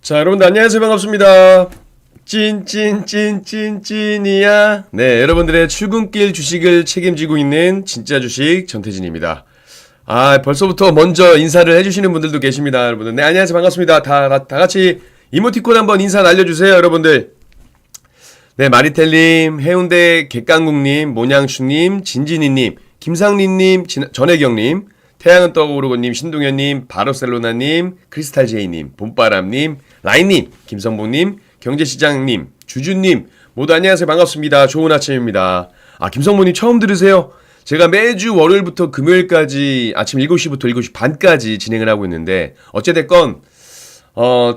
자, 여러분들 안녕하세요. 반갑습니다. 찐이야. 네, 여러분들의 출근길 주식을 책임지고 있는 진짜 주식 전태진입니다. 벌써부터 먼저 인사를 해주시는 분들도 계십니다. 여러분들. 네, 안녕하세요. 반갑습니다. 다 같이 이모티콘 한번 인사 날려주세요, 여러분들. 네, 마리텔님, 해운대 객강국님, 모냥슈님, 진진이님, 김상린님, 전혜경님, 태양은 떠오르고님, 신동현님, 바르셀로나님, 크리스탈제이님, 봄바람님, 라인님, 김성봉님, 경제시장님, 주주님, 모두 안녕하세요. 반갑습니다. 좋은 아침입니다. 김성봉님 처음 들으세요? 제가 매주 월요일부터 금요일까지 아침 7시부터 7시 반까지 진행을 하고 있는데, 어찌됐건,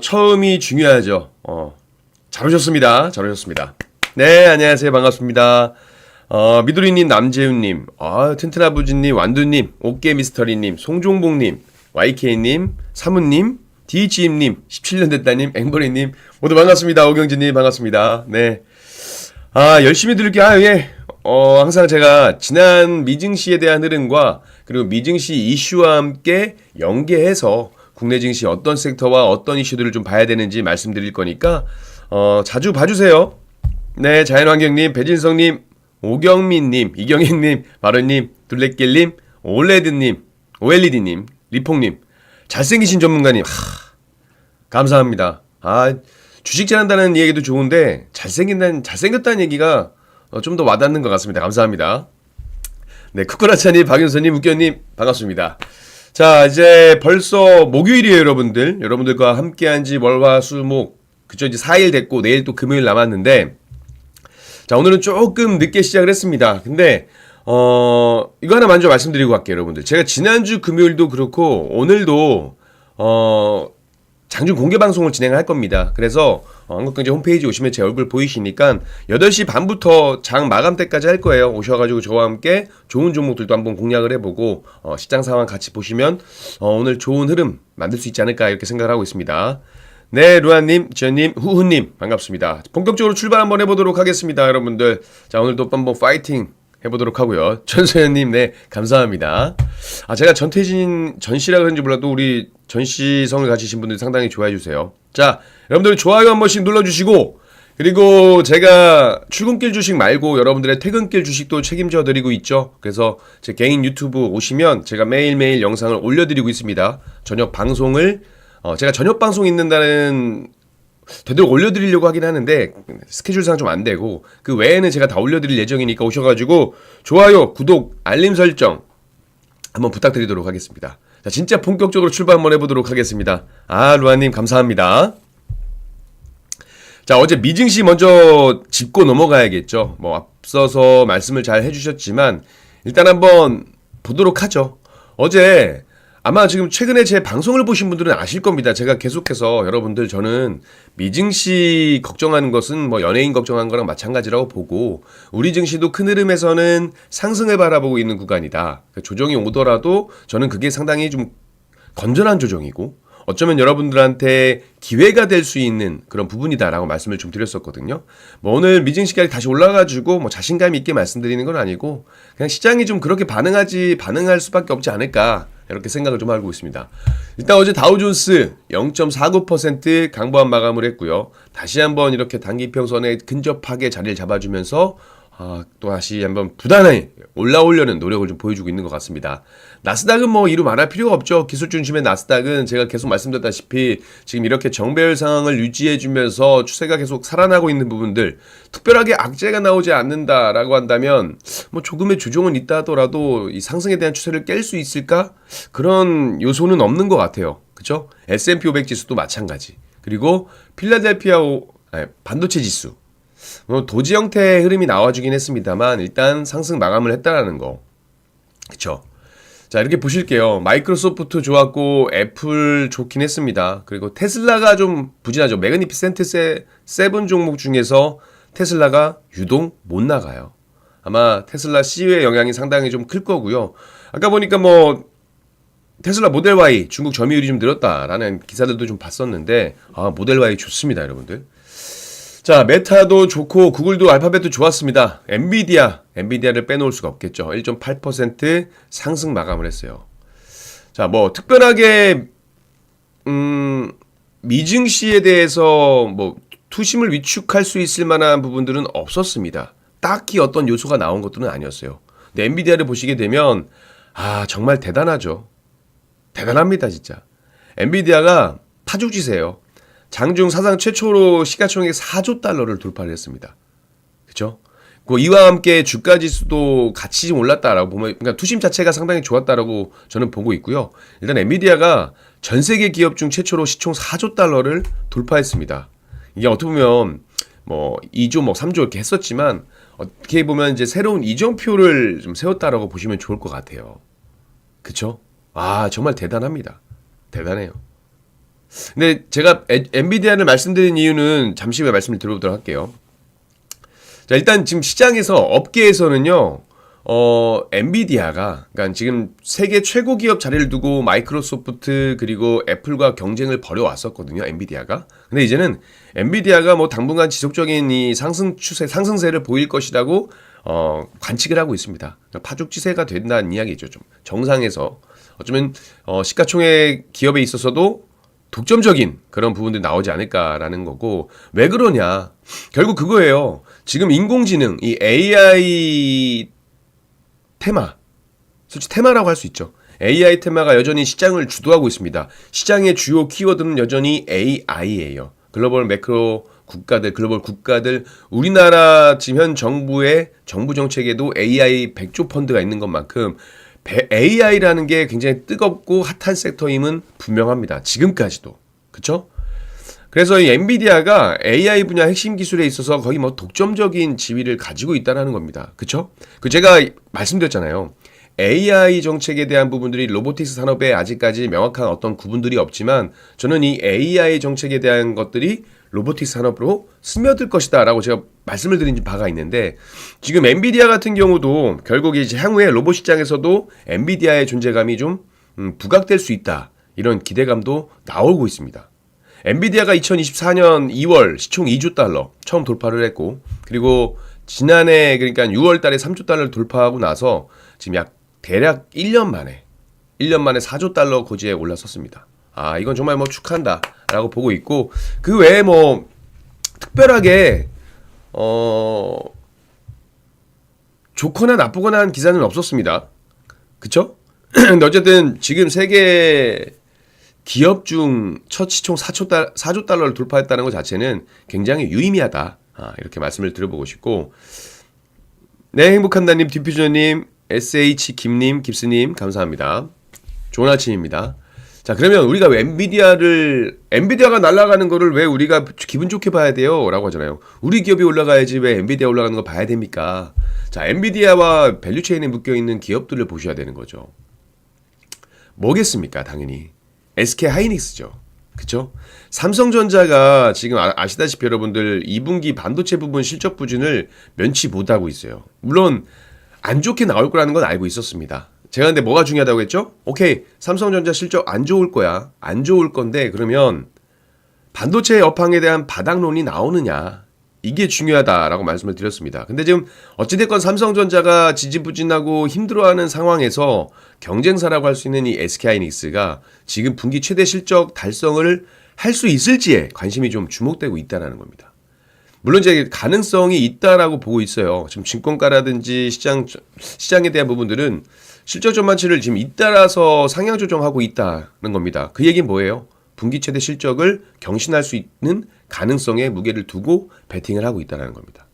처음이 중요하죠. 잘 오셨습니다. 잘 오셨습니다. 네, 안녕하세요. 반갑습니다. 미도리님, 남재훈님, 튼튼아부지님, 완두님, 옥계미스터리님, 송종봉님, YK님, 사무님, DHM님, 17년 됐다님, 앵버리님, 모두 반갑습니다. 오경진님, 반갑습니다. 네. 열심히 들을게요. 예. 항상 제가 지난 미증시에 대한 흐름과 그리고 미증시 이슈와 함께 연계해서 국내 증시 어떤 섹터와 어떤 이슈들을 좀 봐야 되는지 말씀드릴 거니까, 자주 봐주세요. 네, 자연환경님, 배진성님, 오경민님, 이경희님, 바로님, 둘레길님, 올레드님, 오엘리디님, 리퐁님, 잘생기신 전문가님, 감사합니다. 주식 잘한다는 얘기도 좋은데 잘생겼다는 얘기가 좀 더 와닿는 것 같습니다. 감사합니다. 네, 쿠쿠라차님, 박윤서님, 웃겨님, 반갑습니다. 자, 이제 벌써 목요일이에요, 여러분들. 여러분들과 함께한 지 월화수목, 그쵸, 이제 4일 됐고 내일 또 금요일 남았는데, 자, 오늘은 조금 늦게 시작을 했습니다. 근데 이거 하나 먼저 말씀드리고 갈게요, 여러분들. 제가 지난주 금요일도 그렇고 오늘도 장중 공개 방송을 진행할 겁니다. 그래서 한국경제 홈페이지 오시면 제 얼굴 보이시니까 8시 반부터 장 마감 때까지 할 거예요. 오셔가지고 저와 함께 좋은 종목들도 한번 공략을 해보고 시장 상황 같이 보시면 오늘 좋은 흐름 만들 수 있지 않을까 이렇게 생각을 하고 있습니다. 네, 루아님, 지연님, 후후님, 반갑습니다. 본격적으로 출발 한번 해보도록 하겠습니다, 여러분들. 자, 오늘도 한번 파이팅 해보도록 하고요. 전소연님, 네, 감사합니다. 제가 전씨라 그런지 몰라도 우리 전씨성을 가지신 분들 상당히 좋아해주세요. 자, 여러분들 좋아요 한 번씩 눌러주시고, 그리고 제가 출근길 주식 말고 여러분들의 퇴근길 주식도 책임져 드리고 있죠. 그래서 제 개인 유튜브 오시면 제가 매일매일 영상을 올려드리고 있습니다. 저녁 방송을 제가 저녁 방송 있는다는 되도록 올려드리려고 하긴 하는데 스케줄상 좀 안 되고 그 외에는 제가 다 올려드릴 예정이니까 오셔가지고 좋아요, 구독, 알림 설정 한번 부탁드리도록 하겠습니다. 자, 진짜 본격적으로 출발 한번 해보도록 하겠습니다. 루아님 감사합니다. 자, 어제 미증시 먼저 짚고 넘어가야겠죠. 앞서서 말씀을 잘 해주셨지만 일단 한번 보도록 하죠. 어제 아마 지금 최근에 제 방송을 보신 분들은 아실 겁니다. 제가 계속해서 여러분들 저는 미증시 걱정하는 것은 연예인 걱정한 거랑 마찬가지라고 보고 우리 증시도 큰 흐름에서는 상승을 바라보고 있는 구간이다. 조정이 오더라도 저는 그게 상당히 좀 건전한 조정이고 어쩌면 여러분들한테 기회가 될 수 있는 그런 부분이다라고 말씀을 좀 드렸었거든요. 오늘 미증시까지 다시 올라가지고 자신감 있게 말씀드리는 건 아니고 그냥 시장이 좀 그렇게 반응할 수밖에 없지 않을까 이렇게 생각을 좀 하고 있습니다. 일단 어제 다우존스 0.49% 강보한 마감을 했고요. 다시 한번 이렇게 단기평선에 근접하게 자리를 잡아주면서 또 다시 한번 부단하게 올라오려는 노력을 좀 보여주고 있는 것 같습니다. 나스닥은 이루 말할 필요가 없죠. 기술 중심의 나스닥은 제가 계속 말씀드렸다시피 지금 이렇게 정배열 상황을 유지해주면서 추세가 계속 살아나고 있는 부분들, 특별하게 악재가 나오지 않는다라고 한다면 조금의 조정은 있다 하더라도 이 상승에 대한 추세를 깰 수 있을까? 그런 요소는 없는 것 같아요. 그쵸? S&P 500 지수도 마찬가지. 그리고 필라델피아 반도체 지수 도지 형태의 흐름이 나와주긴 했습니다만 일단 상승 마감을 했다라는 거. 그쵸? 자, 이렇게 보실게요. 마이크로소프트 좋았고 애플 좋긴 했습니다. 그리고 테슬라가 좀 부진하죠. 매그니피센트 7 종목 중에서 테슬라가 유독 못 나가요. 아마 테슬라 CEO의 영향이 상당히 좀 클 거고요. 아까 보니까 테슬라 모델 Y 중국 점유율이 좀 늘었다라는 기사들도 좀 봤었는데 모델 Y 좋습니다, 여러분들. 자, 메타도 좋고 구글도 알파벳도 좋았습니다. 엔비디아를 빼놓을 수가 없겠죠. 1.8% 상승 마감을 했어요. 자, 특별하게 미증시에 대해서 뭐 투심을 위축할 수 있을 만한 부분들은 없었습니다. 딱히 어떤 요소가 나온 것들은 아니었어요. 근데 엔비디아를 보시게 되면 정말 대단하죠. 대단합니다, 진짜. 엔비디아가 파죽지세예요. 장중 사상 최초로 시가총액 4조 달러를 돌파를 했습니다. 그렇죠? 이와 함께 주가 지수도 같이 올랐다라고 보면, 그러니까 투심 자체가 상당히 좋았다라고 저는 보고 있고요. 일단 엔비디아가 전 세계 기업 중 최초로 시총 4조 달러를 돌파했습니다. 이게 어떻게 보면 뭐 2조, 뭐 3조 이렇게 했었지만 어떻게 보면 이제 새로운 이정표를 좀 세웠다라고 보시면 좋을 것 같아요. 그쵸? 정말 대단합니다. 대단해요. 근데 제가 엔비디아를 말씀드린 이유는 잠시 후에 말씀을 드려보도록 할게요. 자, 일단 지금 시장에서 업계에서는요, 엔비디아가, 그러니까 지금 세계 최고 기업 자리를 두고 마이크로소프트 그리고 애플과 경쟁을 벌여왔었거든요, 엔비디아가. 근데 이제는 엔비디아가 뭐 당분간 지속적인 이 상승세를 보일 것이라고, 관측을 하고 있습니다. 그러니까 파죽지세가 된다는 이야기죠, 좀. 정상에서. 어쩌면, 시가총액 기업에 있어서도 독점적인 그런 부분들이 나오지 않을까라는 거고, 왜 그러냐. 결국 그거예요. 지금 인공지능, 이 AI 테마, 솔직히 테마라고 할 수 있죠. AI 테마가 여전히 시장을 주도하고 있습니다. 시장의 주요 키워드는 여전히 AI예요. 글로벌 국가들, 우리나라 지금 현 정부의 정부 정책에도 AI 100조 펀드가 있는 것만큼 AI라는 게 굉장히 뜨겁고 핫한 섹터임은 분명합니다. 지금까지도. 그쵸? 그래서 이 엔비디아가 AI 분야 핵심 기술에 있어서 거의 뭐 독점적인 지위를 가지고 있다는 겁니다. 그쵸? 제가 말씀드렸잖아요. AI 정책에 대한 부분들이 로보틱스 산업에 아직까지 명확한 어떤 구분들이 없지만 저는 이 AI 정책에 대한 것들이 로보틱스 산업으로 스며들 것이다 라고 제가 말씀을 드린 바가 있는데 지금 엔비디아 같은 경우도 결국 이제 향후에 로봇 시장에서도 엔비디아의 존재감이 좀 부각될 수 있다. 이런 기대감도 나오고 있습니다. 엔비디아가 2024년 2월 시총 2조 달러 처음 돌파를 했고 그리고 지난해 그러니까 6월 달에 3조 달러를 돌파하고 나서 지금 대략 1년 만에 4조 달러 고지에 올랐었습니다. 이건 정말 뭐 축하한다라고 보고 있고 그 외에 뭐 특별하게 좋거나 나쁘거나 한 기사는 없었습니다. 그쵸? 근데 어쨌든 지금 세계 기업 중 첫 시총 4조 달러를 돌파했다는 것 자체는 굉장히 유의미하다. 이렇게 말씀을 드려보고 싶고 네, 행복한다님, 디퓨저님, SH 김님, 깁스님 감사합니다. 좋은 아침입니다. 자, 그러면 우리가 왜 엔비디아가 날아가는 거를 왜 우리가 기분 좋게 봐야 돼요? 라고 하잖아요. 우리 기업이 올라가야지 왜 엔비디아 올라가는 거 봐야 됩니까? 자, 엔비디아와 밸류체인에 묶여있는 기업들을 보셔야 되는 거죠. 뭐겠습니까? 당연히. SK 하이닉스죠. 그쵸? 삼성전자가 지금 아시다시피 여러분들 2분기 반도체 부분 실적 부진을 면치 못하고 있어요. 물론 안 좋게 나올 거라는 건 알고 있었습니다. 제가 근데 뭐가 중요하다고 했죠? 오케이, 삼성전자 실적 안 좋을 거야. 안 좋을 건데 그러면 반도체 업황에 대한 바닥론이 나오느냐. 이게 중요하다라고 말씀을 드렸습니다. 근데 지금 어찌됐건 삼성전자가 지지부진하고 힘들어하는 상황에서 경쟁사라고 할 수 있는 이 SK하이닉스가 지금 분기 최대 실적 달성을 할 수 있을지에 관심이 좀 주목되고 있다는 겁니다. 물론 이제 가능성이 있다라고 보고 있어요. 지금 증권가라든지 시장에 대한 부분들은 실적 전망치를 지금 잇따라서 상향 조정하고 있다는 겁니다. 그 얘기는 뭐예요? 분기 최대 실적을 경신할 수 있는 가능성에 무게를 두고 베팅을 하고 있다는 겁니다.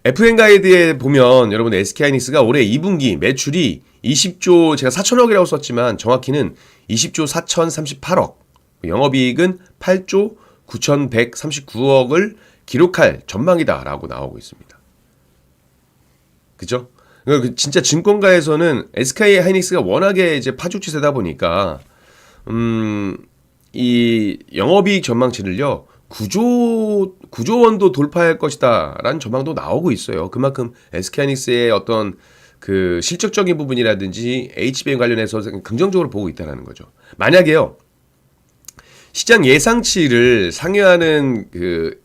FN 가이드에 보면 여러분 SK하이닉스가 올해 2분기 매출이 20조 제가 4천억이라고 썼지만 정확히는 20조 4,038억 영업이익은 8조 9,139억을 기록할 전망이다라고 나오고 있습니다. 그죠? 진짜 증권가에서는 SK하이닉스가 워낙에 이제 파죽지세다 보니까 이 영업이익 전망치를요 9조 원도 돌파할 것이다 라는 전망도 나오고 있어요. 그만큼 SK하이닉스의 어떤 그 실적적인 부분이라든지 HBM 관련해서 긍정적으로 보고 있다는 거죠. 만약에요 시장 예상치를 상회하는 그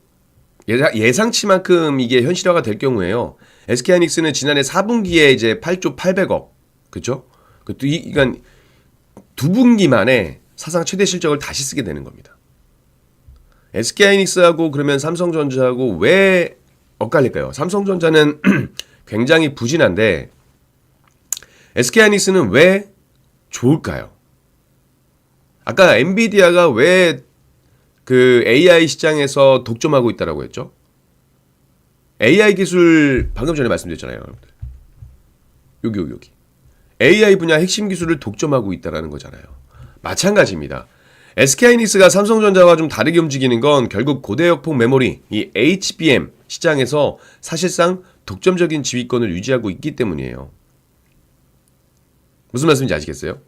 예상치만큼 이게 현실화가 될 경우에요. SK하이닉스는 지난해 4분기에 이제 8조 800억 그죠? 그러니까 두 분기 만에 사상 최대 실적을 다시 쓰게 되는 겁니다. SK하이닉스하고 그러면 삼성전자하고 왜 엇갈릴까요? 삼성전자는 굉장히 부진한데 SK하이닉스는 왜 좋을까요? 아까 엔비디아가 왜 그 AI 시장에서 독점하고 있다라고 했죠? AI 기술 방금 전에 말씀드렸잖아요. 여기. AI 분야 핵심 기술을 독점하고 있다라는 거잖아요. 마찬가지입니다. SK하이닉스가 삼성전자와 좀 다르게 움직이는 건 결국 고대역폭 메모리, 이 HBM 시장에서 사실상 독점적인 지위권을 유지하고 있기 때문이에요. 무슨 말씀인지 아시겠어요?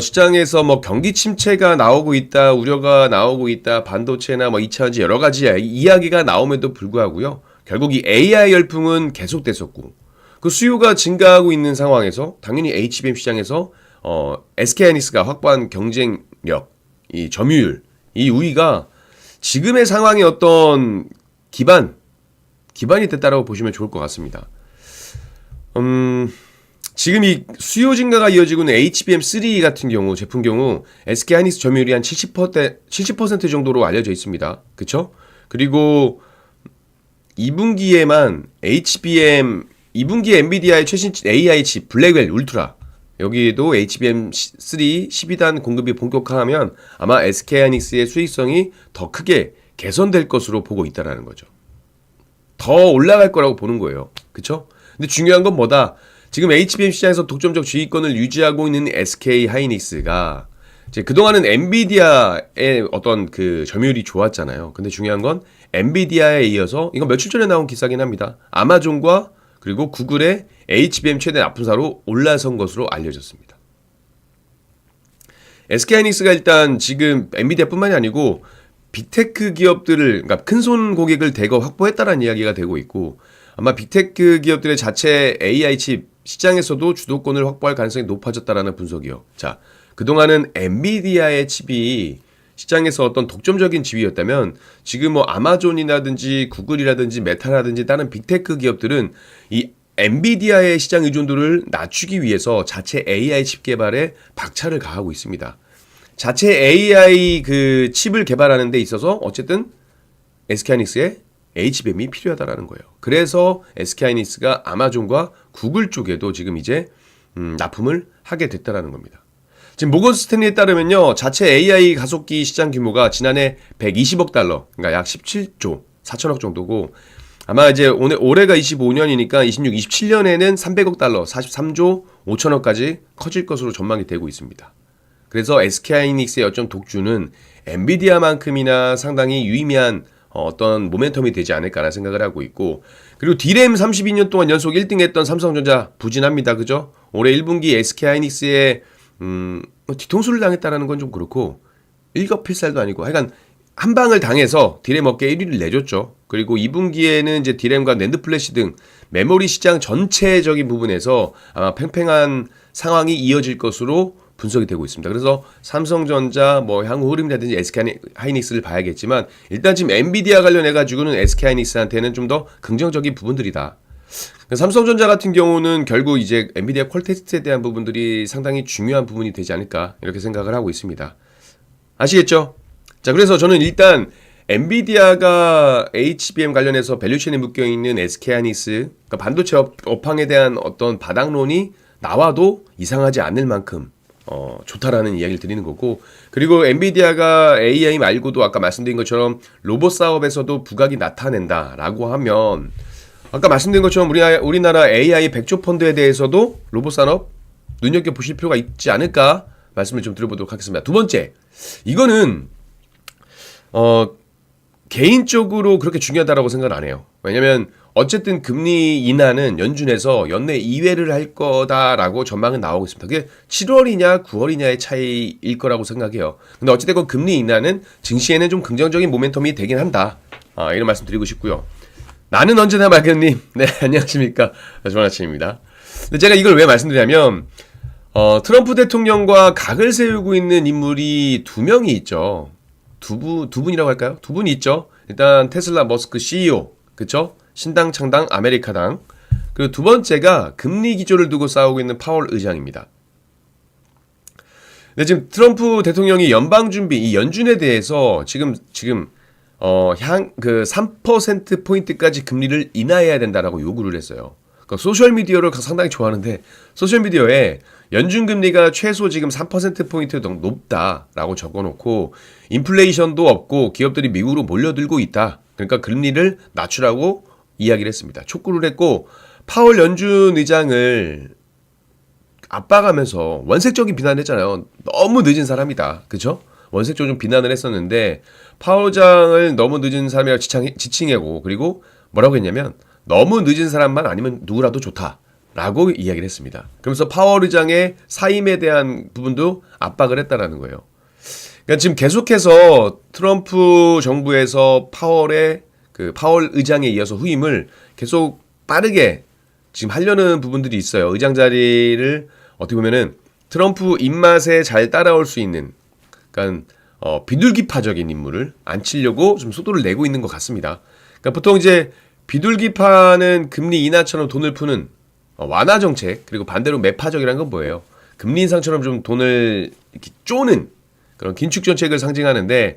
시장에서 경기 침체가 나오고 있다, 우려가 나오고 있다, 반도체나 2차전지 여러 가지 이야기가 나옴에도 불구하고요. 결국 이 AI 열풍은 계속됐었고, 그 수요가 증가하고 있는 상황에서 당연히 HBM 시장에서 SK하이닉스가 확보한 경쟁력, 이 점유율, 이 우위가 지금의 상황의 어떤 기반이 됐다라고 보시면 좋을 것 같습니다. 지금 이 수요 증가가 이어지고 있는 HBM3 같은 경우, 제품 경우, SK하이닉스 점유율이 한 70% 정도로 알려져 있습니다. 그쵸? 그리고 2분기에만 2분기에 엔비디아의 최신 AI 칩, 블랙웰 울트라, 여기에도 HBM3 12단 공급이 본격화하면 아마 SK하이닉스의 수익성이 더 크게 개선될 것으로 보고 있다는 거죠. 더 올라갈 거라고 보는 거예요. 그쵸? 근데 중요한 건 뭐다? 지금 HBM 시장에서 독점적 지위권을 유지하고 있는 SK하이닉스가 이제 그동안은 엔비디아의 어떤 그 점유율이 좋았잖아요. 근데 중요한 건 엔비디아에 이어서 이거 며칠 전에 나온 기사긴 합니다. 아마존과 그리고 구글의 HBM 최대 납품사로 올라선 것으로 알려졌습니다. SK하이닉스가 일단 지금 엔비디아뿐만이 아니고 빅테크 기업들을, 그러니까 큰손 고객을 대거 확보했다라는 이야기가 되고 있고, 아마 빅테크 기업들의 자체 AI 칩 시장에서도 주도권을 확보할 가능성이 높아졌다라는 분석이요. 자, 그동안은 엔비디아의 칩이 시장에서 어떤 독점적인 지위였다면 지금 아마존이라든지 구글이라든지 메타라든지 다른 빅테크 기업들은 이 엔비디아의 시장 의존도를 낮추기 위해서 자체 AI 칩 개발에 박차를 가하고 있습니다. 자체 AI 그 칩을 개발하는 데 있어서 어쨌든 SK하이닉스의 HBM이 필요하다라는 거예요. 그래서 SK하이닉스가 아마존과 구글 쪽에도 지금 이제 납품을 하게 됐다라는 겁니다. 지금 모건 스탠리에 따르면요, 자체 AI 가속기 시장 규모가 지난해 120억 달러, 그러니까 약 17조 4천억 정도고, 아마 이제 올해가 25년이니까 26, 27년에는 300억 달러, 43조 5천억까지 커질 것으로 전망이 되고 있습니다. 그래서 SK하이닉스의 어쩜 독주는 엔비디아만큼이나 상당히 유의미한 어떤 모멘텀이 되지 않을까라는 생각을 하고 있고, 그리고 D램 32년 동안 연속 1등 했던 삼성전자 부진합니다. 그죠? 올해 1분기 SK하이닉스의 뒤통수를 당했다라는 건 좀 그렇고, 일겁필살도 아니고 하여간 한 방을 당해서 D램 업계 1위를 내줬죠. 그리고 2분기에는 이제 D램과 낸드 플래시 등 메모리 시장 전체적인 부분에서 아마 팽팽한 상황이 이어질 것으로 분석이 되고 있습니다. 그래서 삼성전자, 향후 흐름이라든지 SK하이닉스를 봐야겠지만, 일단 지금 엔비디아 관련해가지고는 SK하이닉스한테는 좀 더 긍정적인 부분들이다. 삼성전자 같은 경우는 결국 이제 엔비디아 퀄 테스트에 대한 부분들이 상당히 중요한 부분이 되지 않을까, 이렇게 생각을 하고 있습니다. 아시겠죠? 자, 그래서 저는 일단 엔비디아가 HBM 관련해서 밸류체인에 묶여있는 SK하이닉스, 그러니까 반도체 업황에 대한 어떤 바닥론이 나와도 이상하지 않을 만큼 좋다라는 이야기를 드리는 거고, 그리고 엔비디아가 AI 말고도 아까 말씀드린 것처럼 로봇 사업에서도 부각이 나타낸다라고 하면, 아까 말씀드린 것처럼 우리나라 AI 100조 펀드에 대해서도 로봇 산업 눈여겨보실 필요가 있지 않을까 말씀을 좀 드려보도록 하겠습니다. 두 번째, 이거는 개인적으로 그렇게 중요하다라고 생각은 안 해요. 왜냐면 어쨌든 금리 인하는 연준에서 연내 2회를 할 거다라고 전망은 나오고 있습니다. 그게 7월이냐 9월이냐의 차이일 거라고 생각해요. 근데 어찌됐건 금리 인하는 증시에는 좀 긍정적인 모멘텀이 되긴 한다. 이런 말씀 드리고 싶고요. 나는 언제나 맑은님, 네, 안녕하십니까. 좋은 아침입니다. 근데 제가 이걸 왜 말씀드리냐면, 트럼프 대통령과 각을 세우고 있는 인물이 두 명이 있죠. 두 분이라고 할까요? 두 분이 있죠. 일단 테슬라 머스크 CEO, 그쵸? 신당 창당 아메리카당. 그리고 두 번째가 금리 기조를 두고 싸우고 있는 파월 의장입니다. 근데 지금 트럼프 대통령이 연방준비, 이 연준에 대해서 그 3% 포인트까지 금리를 인하해야 된다라고 요구를 했어요. 그러니까 소셜 미디어를 상당히 좋아하는데 소셜 미디어에 연준 금리가 최소 지금 3% 포인트 더 높다라고 적어놓고 인플레이션도 없고 기업들이 미국으로 몰려들고 있다. 그러니까 금리를 낮추라고 이야기를 했습니다. 촉구를 했고 파월 연준 의장을 압박하면서 원색적인 비난을 했잖아요. 너무 늦은 사람이다. 그죠? 원색적인 비난을 했었는데 파월 의장을 너무 늦은 사람이라고 지칭하고 그리고 뭐라고 했냐면 너무 늦은 사람만 아니면 누구라도 좋다라고 이야기를 했습니다. 그러면서 파월 의장의 사임에 대한 부분도 압박을 했다라는 거예요. 그러니까 지금 계속해서 트럼프 정부에서 파월 의장에 이어서 후임을 계속 빠르게 지금 하려는 부분들이 있어요. 의장 자리를 어떻게 보면은 트럼프 입맛에 잘 따라올 수 있는, 그러니까 비둘기파적인 인물을 앉히려고 좀 속도를 내고 있는 것 같습니다. 그러니까 보통 이제 비둘기파는 금리 인하처럼 돈을 푸는 완화 정책, 그리고 반대로 매파적이라는 건 뭐예요? 금리 인상처럼 좀 돈을 이렇게 쪼는 그런 긴축 정책을 상징하는데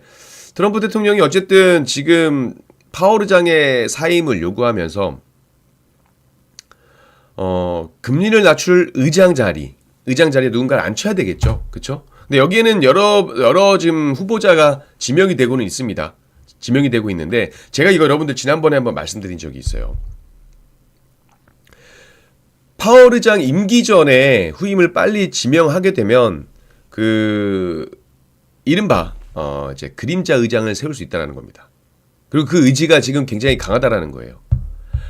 트럼프 대통령이 어쨌든 지금 파월 의장의 사임을 요구하면서 금리를 낮출 의장 자리에 누군가를 앉혀야 되겠죠. 그렇죠? 근데 여기에는 여러 지금 후보자가 지명이 되고는 있습니다. 지명이 되고 있는데 제가 이거 여러분들 지난번에 한번 말씀드린 적이 있어요. 파월 의장 임기 전에 후임을 빨리 지명하게 되면 이른바 이제 그림자 의장을 세울 수 있다는 겁니다. 그리고 그 의지가 지금 굉장히 강하다라는 거예요.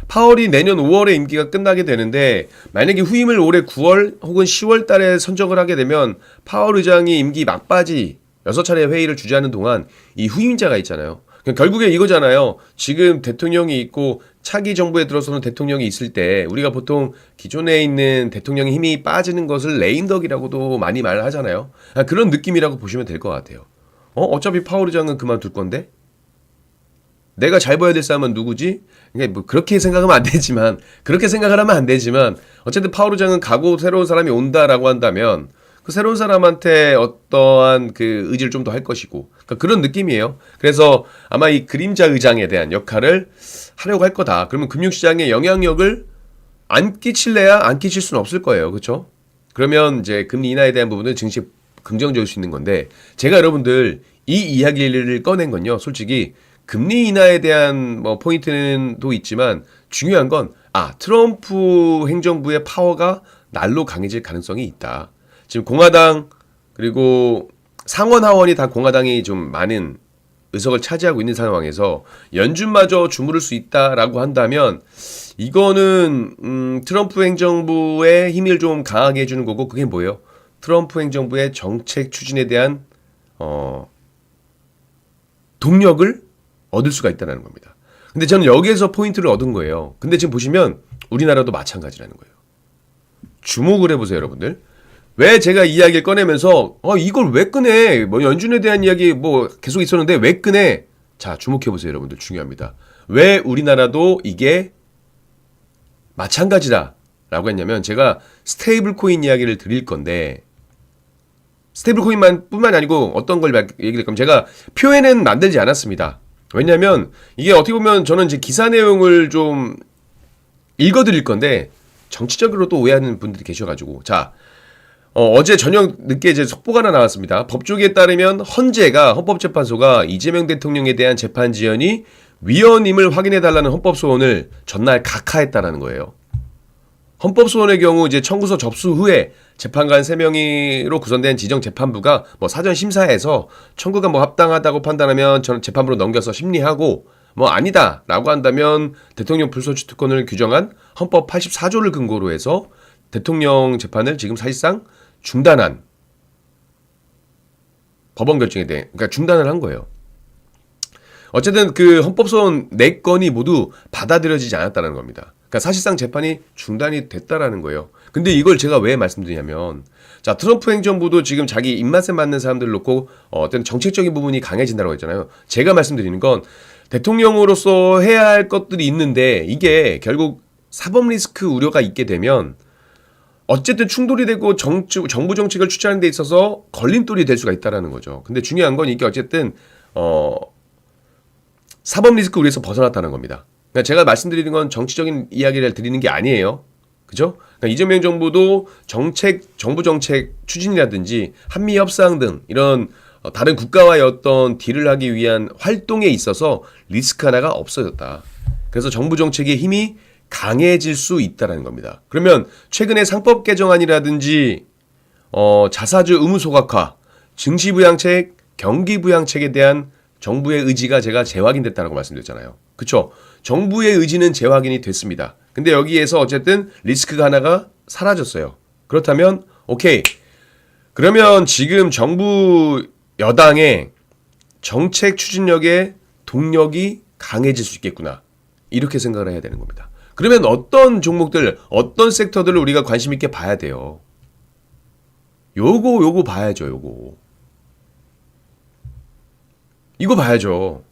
파월이 내년 5월에 임기가 끝나게 되는데 만약에 후임을 올해 9월 혹은 10월 달에 선정을 하게 되면 파월 의장이 임기 막바지 6차례 회의를 주재하는 동안 이 후임자가 있잖아요. 결국에 이거잖아요. 지금 대통령이 있고 차기 정부에 들어서는 대통령이 있을 때 우리가 보통 기존에 있는 대통령의 힘이 빠지는 것을 레임덕이라고도 많이 말을 하잖아요. 그런 느낌이라고 보시면 될 것 같아요. 어차피 파월 의장은 그만둘 건데 내가 잘 보여야 될 사람은 누구지? 그러니까 뭐 그렇게 생각하면 안 되지만 그렇게 생각을 하면 안 되지만 어쨌든 파월 의장은 가고 새로운 사람이 온다라고 한다면 그 새로운 사람한테 어떠한 그 의지를 좀 더 할 것이고 그러니까 그런 느낌이에요. 그래서 아마 이 그림자 의장에 대한 역할을 하려고 할 거다. 그러면 금융시장에 영향력을 안 끼칠래야 안 끼칠 수는 없을 거예요. 그렇죠? 그러면 이제 금리 인하에 대한 부분은 증시 긍정적일 수 있는 건데 제가 여러분들 이 이야기를 꺼낸 건요. 솔직히 금리 인하에 대한 뭐 포인트는 또 있지만 중요한 건 트럼프 행정부의 파워가 날로 강해질 가능성이 있다. 지금 공화당 그리고 상원 하원이 다 공화당이 좀 많은 의석을 차지하고 있는 상황에서 연준마저 주무를 수 있다라고 한다면 이거는 트럼프 행정부의 힘을 좀 강하게 해주는 거고 그게 뭐예요? 트럼프 행정부의 정책 추진에 대한 동력을 얻을 수가 있다는 겁니다. 근데 저는 여기에서 포인트를 얻은 거예요. 근데 지금 보시면 우리나라도 마찬가지라는 거예요. 주목을 해보세요, 여러분들. 왜 제가 이야기를 꺼내면서 이걸 왜 꺼내? 뭐 연준에 대한 이야기 뭐 계속 있었는데 왜 꺼내? 자, 주목해보세요, 여러분들. 중요합니다. 왜 우리나라도 이게 마찬가지다라고 했냐면 제가 스테이블 코인 이야기를 드릴 건데 스테이블 코인뿐만이 아니고 어떤 걸 얘기할 거면 제가 표에는 만들지 않았습니다. 왜냐면 이게 어떻게 보면 저는 이제 기사 내용을 좀 읽어드릴 건데 정치적으로 또 오해하는 분들이 계셔가지고 자 어제 저녁 늦게 이제 속보가 하나 나왔습니다. 법조계에 따르면 헌법재판소가 이재명 대통령에 대한 재판 지연이 위헌임을 확인해달라는 헌법소원을 전날 각하했다라는 거예요. 헌법소원의 경우 이제 청구서 접수 후에 재판관 3명으로 구성된 지정재판부가 뭐 사전 심사해서 청구가 뭐 합당하다고 판단하면 재판부로 넘겨서 심리하고 뭐 아니다라고 한다면 대통령 불소추 특권을 규정한 헌법 84조를 근거로 해서 대통령 재판을 지금 사실상 중단한 법원 결정에 대해 그러니까 중단을 한 거예요. 어쨌든 그 헌법소원 4건이 모두 받아들여지지 않았다는 겁니다. 그러니까 사실상 재판이 중단이 됐다라는 거예요. 근데 이걸 제가 왜 말씀드리냐면 자 트럼프 행정부도 지금 자기 입맛에 맞는 사람들을 놓고 어떤 정책적인 부분이 강해진다고 했잖아요. 제가 말씀드리는 건 대통령으로서 해야 할 것들이 있는데 이게 결국 사법 리스크 우려가 있게 되면 어쨌든 충돌이 되고 정부 정책을 추진하는 데 있어서 걸림돌이 될 수가 있다라는 거죠. 근데 중요한 건 이게 어쨌든 사법 리스크 우리에서 벗어났다는 겁니다. 그러니까 제가 말씀드리는 건 정치적인 이야기를 드리는 게 아니에요. 그죠? 그러니까 이재명 정부도 정부 정책 추진이라든지 한미 협상 등 이런 다른 국가와의 어떤 딜을 하기 위한 활동에 있어서 리스크 하나가 없어졌다. 그래서 정부 정책의 힘이 강해질 수 있다는 겁니다. 그러면 최근에 상법 개정안이라든지 자사주 의무 소각화, 증시부양책, 경기부양책에 대한 정부의 의지가 제가 재확인됐다고 말씀드렸잖아요. 그렇죠? 정부의 의지는 재확인이 됐습니다. 근데 여기에서 어쨌든 리스크가 하나가 사라졌어요. 그렇다면 오케이. 그러면 지금 정부 여당의 정책 추진력의 동력이 강해질 수 있겠구나. 이렇게 생각을 해야 되는 겁니다. 그러면 어떤 종목들, 어떤 섹터들을 우리가 관심 있게 봐야 돼요. 요거 봐야죠, 요거. 이거 봐야죠.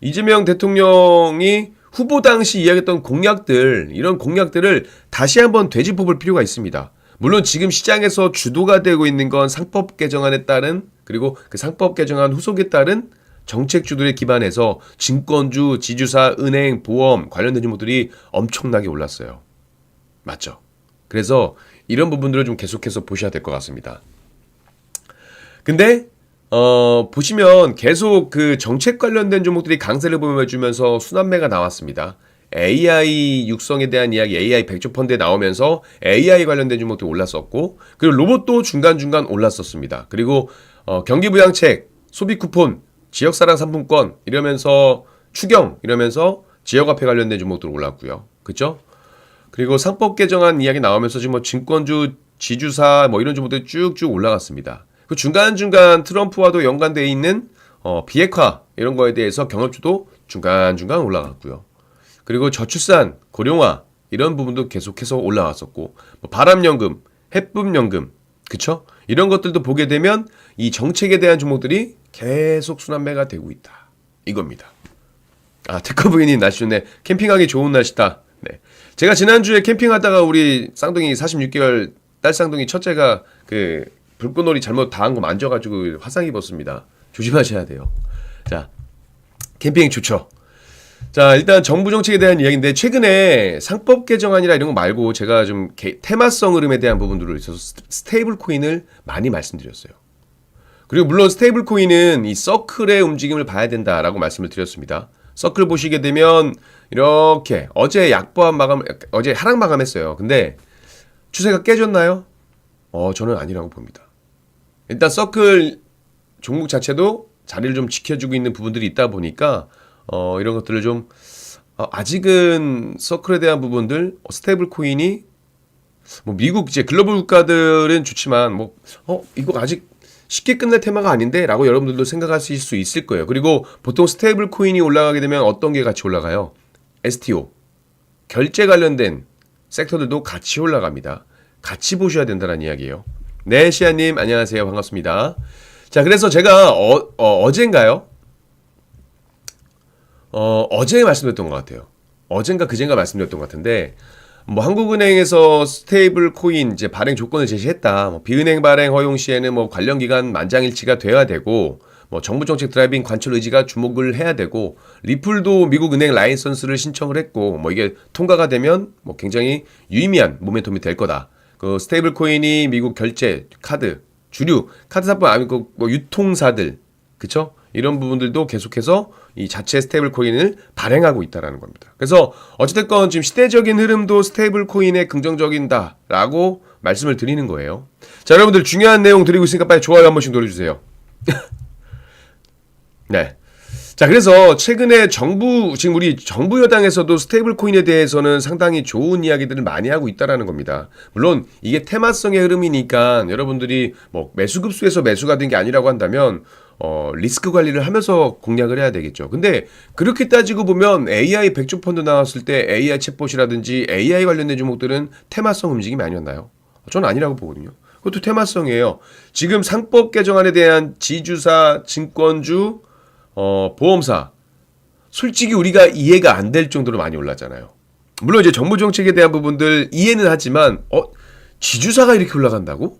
이재명 대통령이 후보 당시 이야기했던 공약들, 이런 공약들을 다시 한번 되짚어 볼 필요가 있습니다. 물론 지금 시장에서 주도가 되고 있는 건 상법 개정안에 따른, 그리고 그 상법 개정안 후속에 따른 정책주들에 기반해서 증권주, 지주사, 은행, 보험 관련된 종목들이 엄청나게 올랐어요. 맞죠? 그래서 이런 부분들을 좀 계속해서 보셔야 될 것 같습니다. 근데 보시면 계속 그 정책 관련된 종목들이 강세를 보여주면서 순환매가 나왔습니다. AI 육성에 대한 이야기, AI 백조 펀드에 나오면서 AI 관련된 종목도 올랐었고, 그리고 로봇도 중간중간 올랐었습니다. 그리고 경기부양책, 소비 쿠폰, 지역사랑 상품권 이러면서 추경 이러면서 지역화폐 관련된 종목들 올랐고요. 그렇죠? 그리고 상법 개정안 이야기 나오면서 지금 뭐 증권주, 지주사 뭐 이런 종목들이 쭉쭉 올라갔습니다. 그 중간중간 트럼프와도 연관되어 있는 비핵화 이런 거에 대해서 경협주도 중간중간 올라갔고요. 그리고 저출산, 고령화 이런 부분도 계속해서 올라왔었고, 뭐 바람연금, 해쁨연금, 그쵸? 이런 것들도 보게 되면 이 정책에 대한 종목들이 계속 순환매가 되고 있다. 이겁니다. 아, 특허부인이 날씨 좋네. 캠핑하기 좋은 날씨다. 네. 제가 지난주에 캠핑하다가 우리 쌍둥이 46개월 딸 쌍둥이 첫째가 그 불꽃놀이 잘못 당한 거 만져가지고 화상 입었습니다. 조심하셔야 돼요. 자, 캠핑 좋죠. 자, 일단 정부 정책에 대한 이야기인데 최근에 상법 개정안이라 이런 거 말고 제가 좀 테마성 흐름에 대한 부분들을 있어서 스테이블 코인을 많이 말씀드렸어요. 그리고 물론 스테이블 코인은 이 서클의 움직임을 봐야 된다라고 말씀을 드렸습니다. 서클 보시게 되면 이렇게 어제 어제 하락 마감했어요. 근데 추세가 깨졌나요? 저는 아니라고 봅니다. 일단 서클 종목 자체도 자리를 좀 지켜주고 있는 부분들이 있다 보니까 이런 것들을 좀 아직은 서클에 대한 부분들 스테이블 코인이 뭐 미국 이제 글로벌 국가들은 좋지만 뭐 이거 아직 쉽게 끝날 테마가 아닌데 라고 여러분들도 생각하실 수 있을 거예요. 그리고 보통 스테이블 코인이 올라가게 되면 어떤 게 같이 올라가요? STO 결제 관련된 섹터들도 같이 올라갑니다. 같이 보셔야 된다는 이야기예요. 네, 시아님 안녕하세요. 반갑습니다. 자, 그래서 제가 어젠가요? 어제 말씀드렸던 것 같아요. 어젠가 그젠가 말씀드렸던 것 같은데, 뭐 한국은행에서 스테이블 코인 이제 발행 조건을 제시했다. 뭐 비은행 발행 허용 시에는 뭐 관련 기관 만장일치가 돼야 되고, 뭐 정부 정책 드라이빙 관철 의지가 주목을 해야 되고, 리플도 미국 은행 라이선스를 신청을 했고, 뭐 이게 통과가 되면 뭐 굉장히 유의미한 모멘텀이 될 거다. 그 스테이블 코인이 미국 결제 카드 주류 카드사뿐 아니고 뭐 유통사들, 그쵸? 이런 부분들도 계속해서 이 자체 스테이블 코인을 발행하고 있다는 겁니다. 그래서 어찌됐건 지금 시대적인 흐름도 스테이블 코인에 긍정적인다라고 말씀을 드리는 거예요. 자, 여러분들 중요한 내용 드리고 있으니까 빨리 좋아요 한 번씩 눌러주세요. 네. 자, 그래서 최근에 지금 우리 정부 여당에서도 스테이블 코인에 대해서는 상당히 좋은 이야기들을 많이 하고 있다라는 겁니다. 물론 이게 테마성의 흐름이니까 여러분들이 뭐 매수급수에서 매수가 된 게 아니라고 한다면 리스크 관리를 하면서 공략을 해야 되겠죠. 근데 그렇게 따지고 보면 AI 백조 펀드 나왔을 때 AI 챗봇이라든지 AI 관련된 종목들은 테마성 움직임이 아니었나요? 저는 아니라고 보거든요. 그것도 테마성이에요. 지금 상법 개정안에 대한 지주사, 증권주, 보험사 솔직히 우리가 이해가 안 될 정도로 많이 올랐잖아요. 물론 이제 정부 정책에 대한 부분들 이해는 하지만 지주사가 이렇게 올라간다고?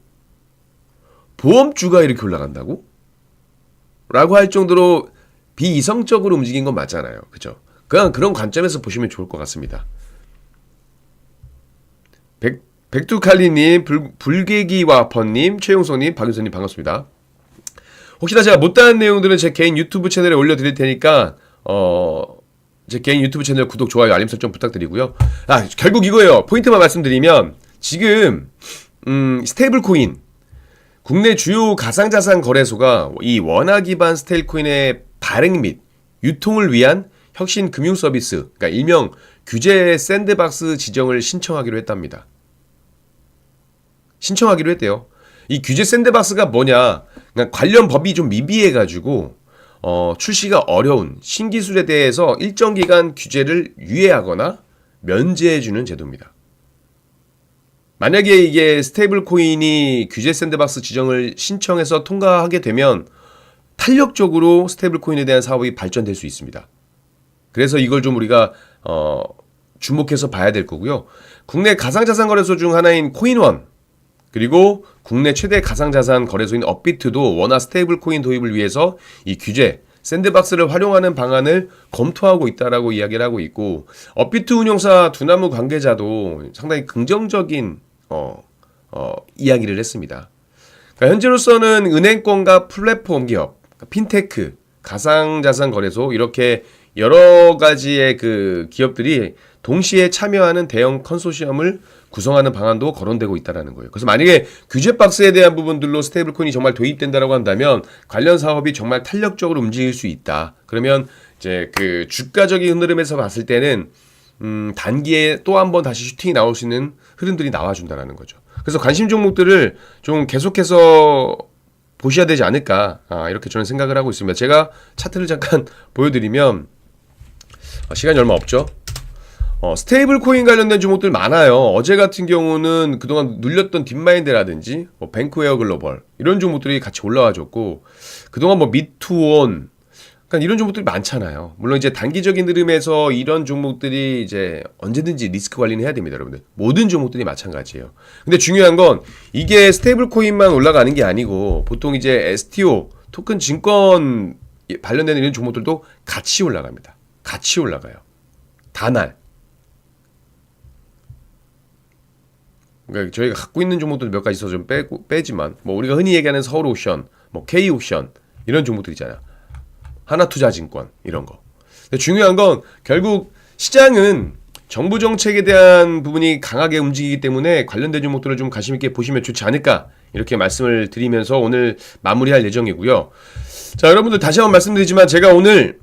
보험주가 이렇게 올라간다고? 라고 할 정도로 비이성적으로 움직인 건 맞잖아요. 그죠? 그냥 그런 관점에서 보시면 좋을 것 같습니다. 백두칼리님, 불개기와퍼님, 최용성님, 박윤서님 반갑습니다. 혹시나 제가 못다한 내용들은 제 개인 유튜브 채널에 올려드릴 테니까 제 개인 유튜브 채널 구독, 좋아요, 알림 설정 부탁드리고요. 결국 이거예요. 포인트만 말씀드리면 지금 스테이블 코인 국내 주요 가상자산 거래소가 이 원화 기반 스테이블 코인의 발행 및 유통을 위한 혁신 금융 서비스, 그러니까 일명 규제 샌드박스 지정을 신청하기로 했답니다. 신청하기로 했대요. 이 규제 샌드박스가 뭐냐? 그러니까 관련 법이 좀 미비해가지고 출시가 어려운 신기술에 대해서 일정 기간 규제를 유예하거나 면제해주는 제도입니다. 만약에 이게 스테이블 코인이 규제 샌드박스 지정을 신청해서 통과하게 되면 탄력적으로 스테이블 코인에 대한 사업이 발전될 수 있습니다. 그래서 이걸 좀 우리가 주목해서 봐야 될 거고요. 국내 가상자산 거래소 중 하나인 코인원, 그리고 국내 최대 가상자산 거래소인 업비트도 원화 스테이블 코인 도입을 위해서 이 규제 샌드박스를 활용하는 방안을 검토하고 있다라고 이야기를 하고 있고, 업비트 운용사 두나무 관계자도 상당히 긍정적인 이야기를 했습니다. 그러니까 현재로서는 은행권과 플랫폼 기업, 핀테크, 가상자산 거래소 이렇게 여러 가지의 그 기업들이 동시에 참여하는 대형 컨소시엄을 구성하는 방안도 거론되고 있다는 거예요. 그래서 만약에 규제 박스에 대한 부분들로 스테이블 코인이 정말 도입된다라고 한다면 관련 사업이 정말 탄력적으로 움직일 수 있다. 그러면 이제 그 주가적인 흐름에서 봤을 때는 단기에 또 한 번 다시 슈팅이 나올 수 있는 흐름들이 나와준다라는 거죠. 그래서 관심 종목들을 좀 계속해서 보셔야 되지 않을까, 이렇게 저는 생각을 하고 있습니다. 제가 차트를 잠깐 보여드리면 시간이 얼마 없죠. 스테이블 코인 관련된 종목들 많아요. 어제 같은 경우는 그동안 눌렸던 딥마인드라든지 뱅크웨어 글로벌 이런 종목들이 같이 올라와줬고, 그동안 미투온, 그러니까 이런 종목들이 많잖아요. 물론 이제 단기적인 흐름에서 이런 종목들이 이제 언제든지 리스크 관리는 해야 됩니다, 여러분들. 모든 종목들이 마찬가지예요. 근데 중요한 건 이게 스테이블 코인만 올라가는 게 아니고 보통 이제 STO 토큰 증권 관련된 이런 종목들도 같이 올라갑니다. 같이 올라가요. 다날. 그러니까 저희가 갖고 있는 종목들 몇 가지 있어서 좀 빼지만, 우리가 흔히 얘기하는 서울옥션, K옥션 이런 종목들 있잖아요. 하나투자증권 이런 거. 근데 중요한 건 결국 시장은 정부 정책에 대한 부분이 강하게 움직이기 때문에 관련된 종목들을 좀 관심 있게 보시면 좋지 않을까, 이렇게 말씀을 드리면서 오늘 마무리할 예정이고요. 자, 여러분들 다시 한번 말씀드리지만 제가 오늘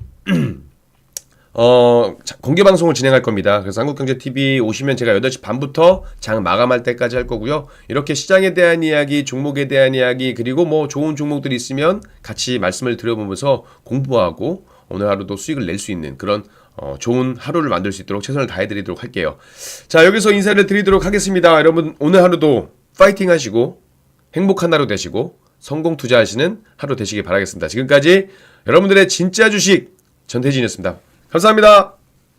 공개 방송을 진행할 겁니다. 그래서 한국경제TV 오시면 제가 8시 반부터 장 마감할 때까지 할 거고요. 이렇게 시장에 대한 이야기, 종목에 대한 이야기, 그리고 좋은 종목들이 있으면 같이 말씀을 드려보면서 공부하고 오늘 하루도 수익을 낼 수 있는 그런 좋은 하루를 만들 수 있도록 최선을 다해드리도록 할게요. 자, 여기서 인사를 드리도록 하겠습니다. 여러분 오늘 하루도 파이팅 하시고 행복한 하루 되시고 성공 투자하시는 하루 되시길 바라겠습니다. 지금까지 여러분들의 진짜 주식 전태진이었습니다. 감사합니다.